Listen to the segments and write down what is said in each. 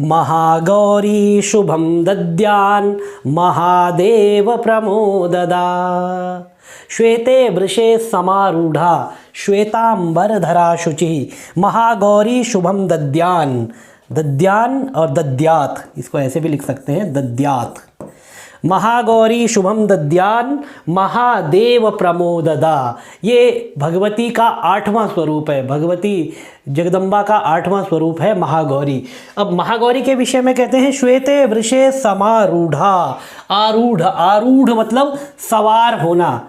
महागौरी शुभम दद्यान महादेव प्रमोददा। श्वेते वृषे समारूढ़ा श्वेतांबरधरा शुचि महागौरी शुभम दद्यान। दद्यान और दद्यात, इसको ऐसे भी लिख सकते हैं, दद्यात। महागौरी शुभम दद्यान महादेव प्रमोददा। ये भगवती का 8वां स्वरूप है, भगवती जगदम्बा का 8वां स्वरूप है महागौरी। अब महागौरी के विषय में कहते हैं श्वेते वृषे समारूढ़ा। आरूढ़, आरूढ़ मतलब सवार होना,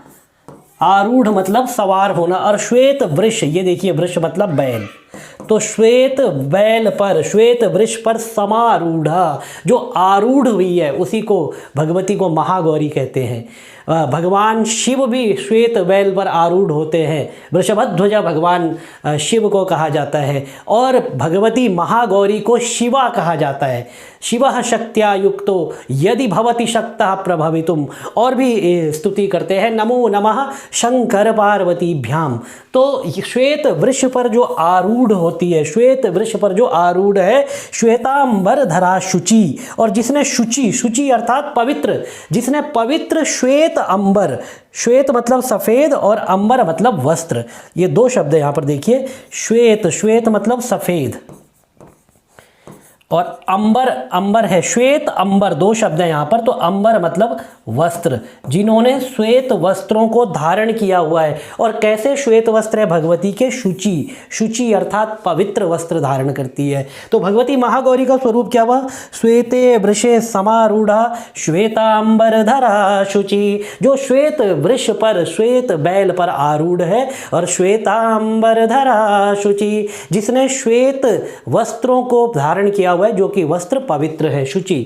आरूढ़ मतलब सवार होना। और श्वेत वृष, ये देखिए वृष मतलब बैल, तो श्वेत बैल पर, श्वेत वृष पर समारूढ़ा, जो आरूढ़ हुई है उसी को, भगवती को महागौरी कहते हैं। भगवान शिव भी श्वेत बैल पर आरूढ़ होते हैं, वृषभध्वजा भगवान शिव को कहा जाता है। और भगवती महागौरी को शिवा कहा जाता है। शिवः शक्त्या युक्तो यदि भवति शक्तः प्रभवितुम, और भी स्तुति करते हैं, नमो नमः शंकर पार्वतीभ्याम। तो श्वेत वृष पर जो आरूढ़ होती है, श्वेत वृष पर जो आरूढ़ है, श्वेतांबर धरा शुचि, और जिसने शुचि, शुचि अर्थात पवित्र, जिसने पवित्र श्वेत अंबर, श्वेत मतलब सफ़ेद और अंबर मतलब वस्त्र, ये दो शब्द यहाँ पर देखिए, श्वेत, श्वेत मतलब सफ़ेद, और अंबर, अंबर है, श्वेत अंबर, दो शब्द हैं यहाँ पर। तो अंबर मतलब वस्त्र, जिन्होंने श्वेत वस्त्रों को धारण किया हुआ है। और कैसे श्वेत वस्त्र है भगवती के? शुचि, शुचि अर्थात पवित्र वस्त्र धारण करती है। तो भगवती महागौरी का स्वरूप क्या हुआ? श्वेते वृषे समारूढ़ा श्वेतांबर धरा शुचि, जो श्वेत वृष पर, श्वेत बैल पर आरूढ़ है, और श्वेतांबर धरा शुचि, जिसने श्वेत वस्त्रों को धारण किया है, जो कि वस्त्र पवित्र है, शुचि।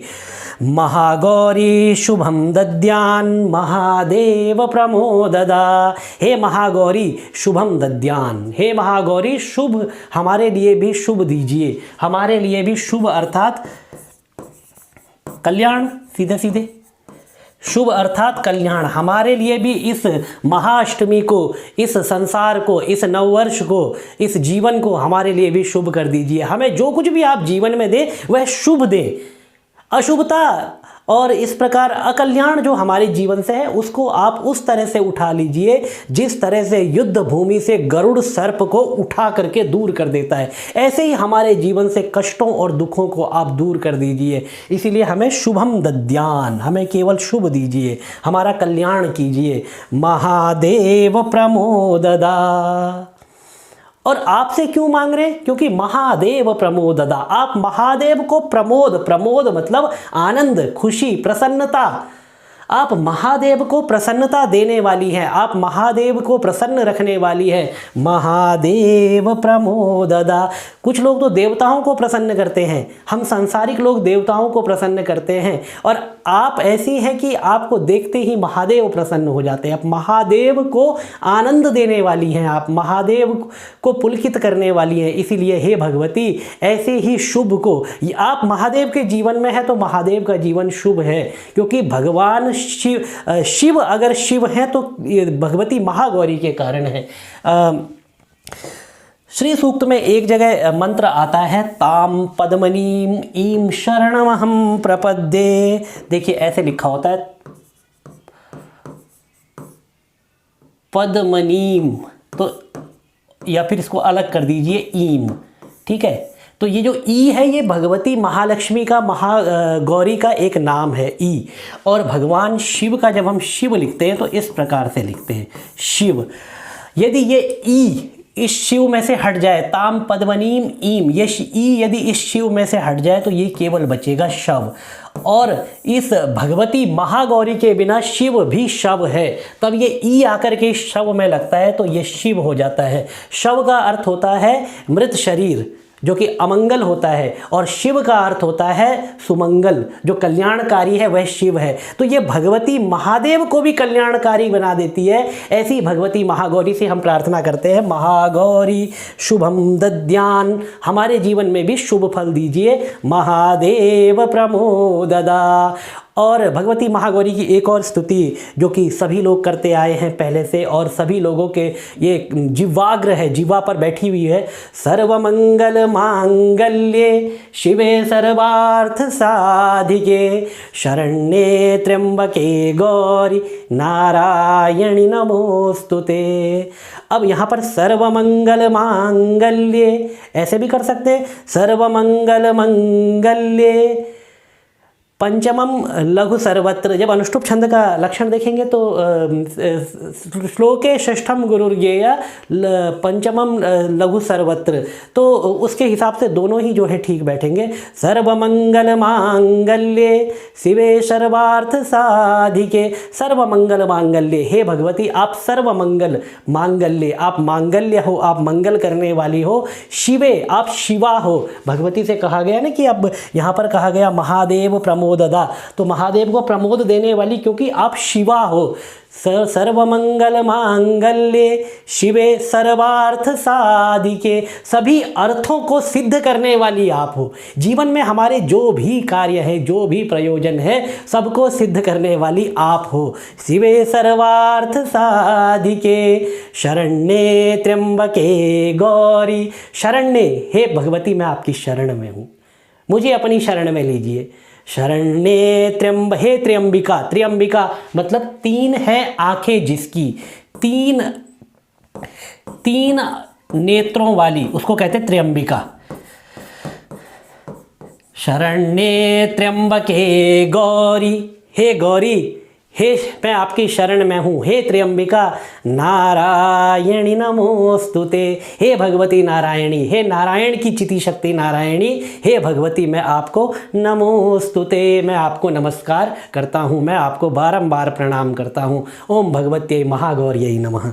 महागौरी शुभम दद्यान महादेव प्रमोददा। हे महागौरी शुभम दद्यान, हे महागौरी शुभ, हमारे लिए भी शुभ दीजिए, हमारे लिए भी शुभ अर्थात कल्याण, सीधे सीधे शुभ अर्थात कल्याण, हमारे लिए भी इस महाअष्टमी को, इस संसार को, इस नववर्ष को, इस जीवन को हमारे लिए भी शुभ कर दीजिए। हमें जो कुछ भी आप जीवन में दें वह शुभ दें, अशुभता और इस प्रकार अकल्याण जो हमारे जीवन से है उसको आप उस तरह से उठा लीजिए जिस तरह से युद्ध भूमि से गरुड़ सर्प को उठा करके दूर कर देता है। ऐसे ही हमारे जीवन से कष्टों और दुखों को आप दूर कर दीजिए। इसीलिए हमें शुभम दद्यान, हमें केवल शुभ दीजिए, हमारा कल्याण कीजिए। महादेव प्रमोददा। और आपसे क्यों मांग रहे? क्योंकि महादेव प्रमोददा, आप महादेव को प्रमोद, प्रमोद मतलब आनंद, खुशी, प्रसन्नता, आप महादेव को प्रसन्नता देने वाली हैं, आप महादेव को प्रसन्न रखने वाली है। महादेव प्रमोददा। कुछ लोग तो देवताओं को प्रसन्न करते हैं, हम सांसारिक लोग देवताओं को प्रसन्न करते हैं, और आप ऐसी हैं कि आपको देखते ही महादेव प्रसन्न हो जाते हैं। आप महादेव को आनंद देने वाली हैं, आप महादेव को पुलकित करने वाली हैं। इसीलिए हे भगवती, ऐसे ही शुभ को, आप महादेव के जीवन में है तो महादेव का जीवन शुभ है, क्योंकि भगवान शिव अगर शिव हैं तो भगवती महागौरी के कारण है। श्री सूक्त में एक जगह मंत्र आता है, ताम पद्मनीम ईम शरणमहम प्रपद्ये। देखिए ऐसे लिखा होता है, पद्मनीम, तो या फिर इसको अलग कर दीजिए, ईम, ठीक है। तो ये जो ई है ये भगवती महालक्ष्मी का, महागौरी का एक नाम है ई। और भगवान शिव का जब हम शिव लिखते हैं तो इस प्रकार से लिखते हैं, शिव। यदि ये ई इस शिव में से हट जाए, ताम पद्मनीम ईम, ये ई यदि इस शिव में से हट जाए तो ये केवल बचेगा शव। और इस भगवती महागौरी के बिना शिव भी शव है, तब ये ई आकर के शव में लगता है तो ये शिव हो जाता है। शव का अर्थ होता है मृत शरीर, जो कि अमंगल होता है, और शिव का अर्थ होता है सुमंगल, जो कल्याणकारी है वह शिव है। तो ये भगवती महादेव को भी कल्याणकारी बना देती है। ऐसी भगवती महागौरी से हम प्रार्थना करते हैं, महागौरी शुभम दद्यान, हमारे जीवन में भी शुभ फल दीजिए। महादेव प्रमोददा। और भगवती महागौरी की एक और स्तुति जो कि सभी लोग करते आए हैं पहले से और सभी लोगों के ये जिह्वाग्र है, जिह्वा पर बैठी हुई है। सर्वमंगल मांगल्ये शिवे सर्वार्थ साधिके शरण्ये त्र्यंबके गौरी नारायणी नमोस्तुते। अब यहाँ पर सर्वमंगल मांगल्ये ऐसे भी कर सकते हैं, सर्वमंगल मंगल्ये पंचमम लघु सर्वत्र। जब अनुष्टुप छंद का लक्षण देखेंगे तो श्लोके षष्ठम गुरुर्ज्ञेय पंचमम लघु सर्वत्र, तो उसके हिसाब से दोनों ही जो है ठीक बैठेंगे। सर्वमंगल मांगल्ये शिवे सर्वार्थ साधिके। सर्वमंगल मांगल्ये, हे भगवती आप सर्वमंगल मांगल्ये, आप मांगल्य हो, आप मंगल करने वाली हो। शिवे, आप शिवा हो। भगवती से कहा गया ना कि अब यहाँ पर कहा गया महादेव प्रमोददा, तो महादेव को प्रमोद देने वाली क्योंकि आप शिवा हो। सर्वमंगल मांगल्ये शिवे सर्वार्थ साधिके, सभी अर्थों को सिद्ध करने वाली आप हो। जीवन में हमारे जो भी कार्य है, जो भी प्रयोजन है, सबको सिद्ध करने वाली आप हो। शिवे सर्वार्थ साधिके शरण्ये त्र्यंबके गौरी। शरण्ये, हे भगवती मैं आपकी शरण में हूँ, मुझे अपनी शरण में लीजिए। शरण्ये त्र्यंब, हे त्र्यंबिका। त्र्यंबिका मतलब तीन है आंखें जिसकी, तीन नेत्रों वाली, उसको कहते हैं त्र्यंबिका। शरण्ये त्र्यंबके गौरी, हे गौरी, हे मैं आपकी शरण में हूँ। हे त्र्यंबिका नारायणी नमोस्तुते, हे भगवती नारायणी, हे नारायण की चिति शक्ति नारायणी, हे भगवती मैं आपको नमोस्तुते, मैं आपको नमस्कार करता हूँ, मैं आपको बारंबार प्रणाम करता हूँ। ओम भगवत्यै महागौर्यै नमः।